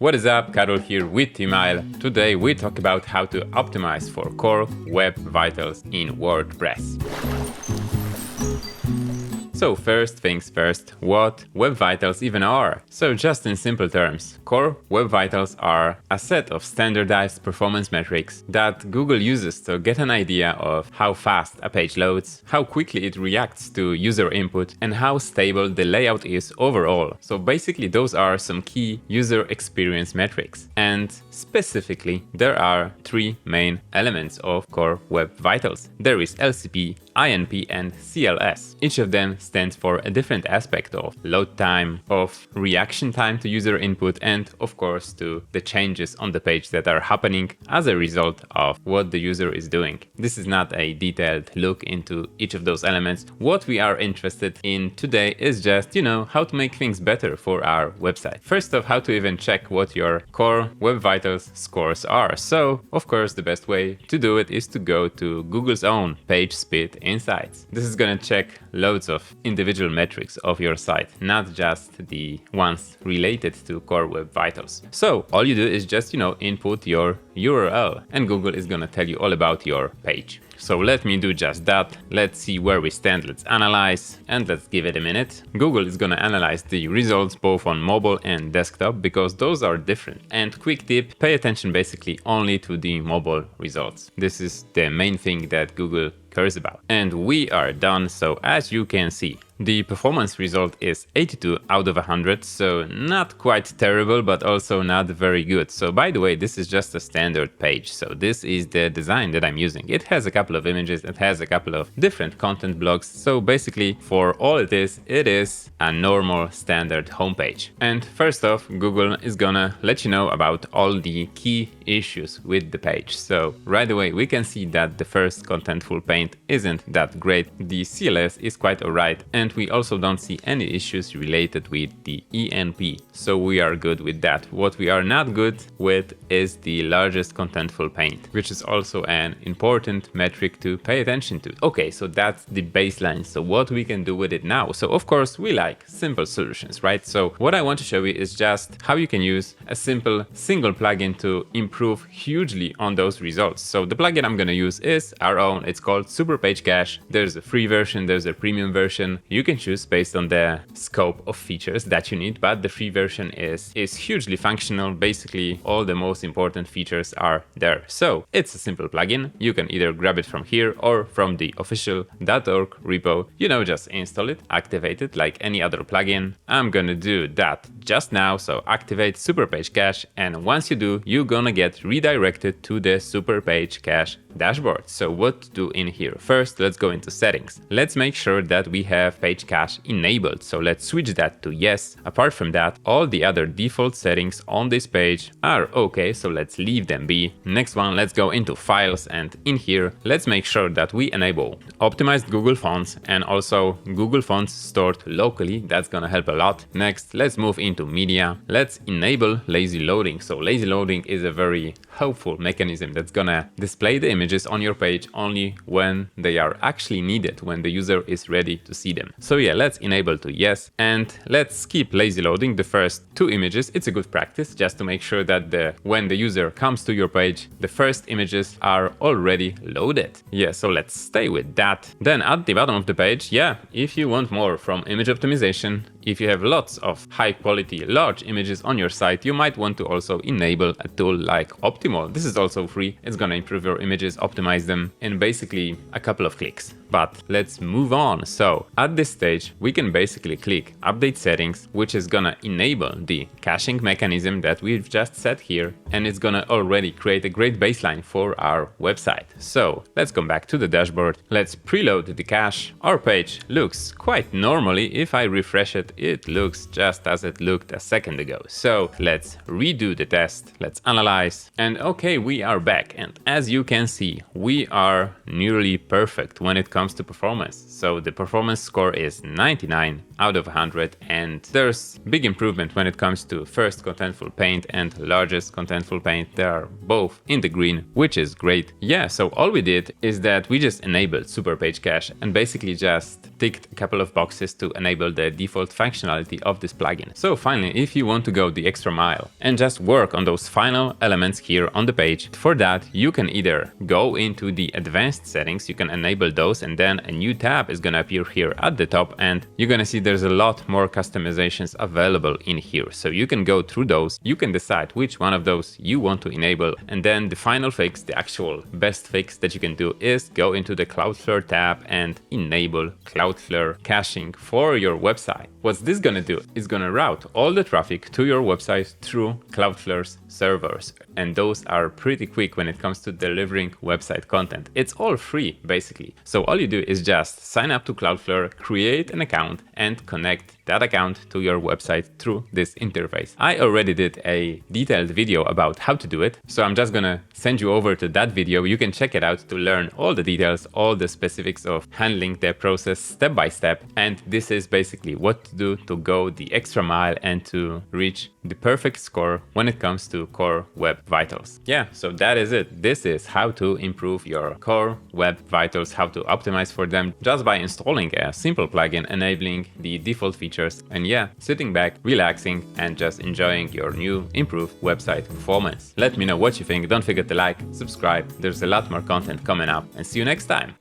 What is up, Carol here with Themeisle. Today we talk about how to optimize for core web vitals in WordPress. So first things first, what Web Vitals even are? So just in simple terms, core Web Vitals are a set of standardized performance metrics that Google uses to get an idea of how fast a page loads, how quickly it reacts to user input, and how stable the layout is overall. So basically those are some key user experience metrics. And specifically, there are three main elements of core Web Vitals. There is LCP, INP, and CLS. Each of them stands for a different aspect of load time, of reaction time to user input, and of course to the changes on the page that are happening as a result of what the user is doing. This is not a detailed look into each of those elements. What we are interested in today is just, how to make things better for our website. First off, how to even check what your core Web Vitals scores are. So, of course, the best way to do it is to go to Google's own PageSpeed Insights. This is gonna check loads of individual metrics of your site, not just the ones related to core Web Vitals. So all you do is just, input your URL and Google is gonna tell you all about your page. So let me do just that. Let's see where we stand. Let's analyze and let's give it a minute. Google is gonna analyze the results both on mobile and desktop because those are different. And quick tip, pay attention basically only to the mobile results. This is the main thing that Google cares about. And we are done. So as you can see, the performance result is 82 out of 100, so not quite terrible, but also not very good. So by the way, this is just a standard page. So this is the design that I'm using. It has a couple of images, it has a couple of different content blocks. So basically for all it is a normal standard homepage. And first off, Google is gonna let you know about all the key issues with the page. So right away, we can see that the first contentful paint isn't that great. The CLS is quite alright. And we also don't see any issues related with the ENP, so we are good with that. What we are not good with is the largest contentful paint, which is also an important metric to pay attention to. Okay, so that's the baseline. So what we can do with it now? So of course we like simple solutions, right? So what I want to show you is just how you can use a simple single plugin to improve hugely on those results. So the plugin I'm going to use is our own. It's called Super Page Cache. There's a free version, there's a premium version. You can choose based on the scope of features that you need, but the free version is hugely functional. Basically, all the most important features are there. So it's a simple plugin. You can either grab it from here or from the official .org repo. Just install it, activate it like any other plugin. I'm gonna do that just now. So activate Super Page Cache, and once you do, you're gonna get redirected to the Super Page Cache dashboard. So what to do in here? First, let's go into settings. Let's make sure that we have page cache enabled. So let's switch that to yes. Apart from that, all the other default settings on this page are okay. So let's leave them be. Next one, let's go into files, and in here, let's make sure that we enable optimized Google fonts and also Google fonts stored locally. That's gonna help a lot. Next, let's move into media. Let's enable lazy loading. So lazy loading is a very helpful mechanism that's gonna display the images on your page only when they are actually needed, when the user is ready to see them. So yeah, let's enable to yes, and let's skip lazy loading the first two images. It's a good practice just to make sure that when the user comes to your page, the first images are already loaded. Yeah, so let's stay with that. Then at the bottom of the page, yeah, if you want more from image optimization, if you have lots of high quality large images on your site, you might want to also enable a tool like Optimal. This is also free. It's gonna improve your images, optimize them in basically a couple of clicks. But let's move on. So at this stage, we can basically click Update Settings, which is gonna enable the caching mechanism that we've just set here, and it's gonna already create a great baseline for our website. So let's come back to the dashboard. Let's preload the cache. Our page looks quite normally. If I refresh it, it looks just as it looked a second ago. So let's redo the test. Let's analyze. And okay, we are back. And as you can see, we are nearly perfect when it comes to performance. So the performance score is 99 out of 100, and there's big improvement when it comes to first contentful paint and largest contentful paint. They are both in the green, which is great. Yeah, so all we did is that we just enabled Super Page Cache and basically just ticked a couple of boxes to enable the default functionality of this plugin. So finally, if you want to go the extra mile and just work on those final elements here on the page, for that you can either go into the advanced settings, you can enable those, and then a new tab is gonna appear here at the top, and you're gonna see there's a lot more customizations available in here. So you can go through those, you can decide which one of those you want to enable, and then the final fix, the actual best fix that you can do is go into the Cloudflare tab and enable Cloudflare caching for your website. What's this gonna do? It's gonna route all the traffic to your website through Cloudflare's servers, and those are pretty quick when it comes to delivering website content. It's all free basically. So all you do is just sign up to Cloudflare, create an account, and connect that account to your website through this interface. I already did a detailed video about how to do it, so I'm just gonna send you over to that video. You can check it out to learn all the details, all the specifics of handling the process step by step. And this is basically what to do to go the extra mile and to reach the perfect score when it comes to Core Web Vitals. Yeah, so that is it. This is how to improve your Core Web Vitals, how to optimize for them just by installing a simple plugin enabling the default features, and yeah, sitting back, relaxing, and just enjoying your new improved website performance. Let me know what you think. Don't forget to like, subscribe. There's a lot more content coming up, and see you next time.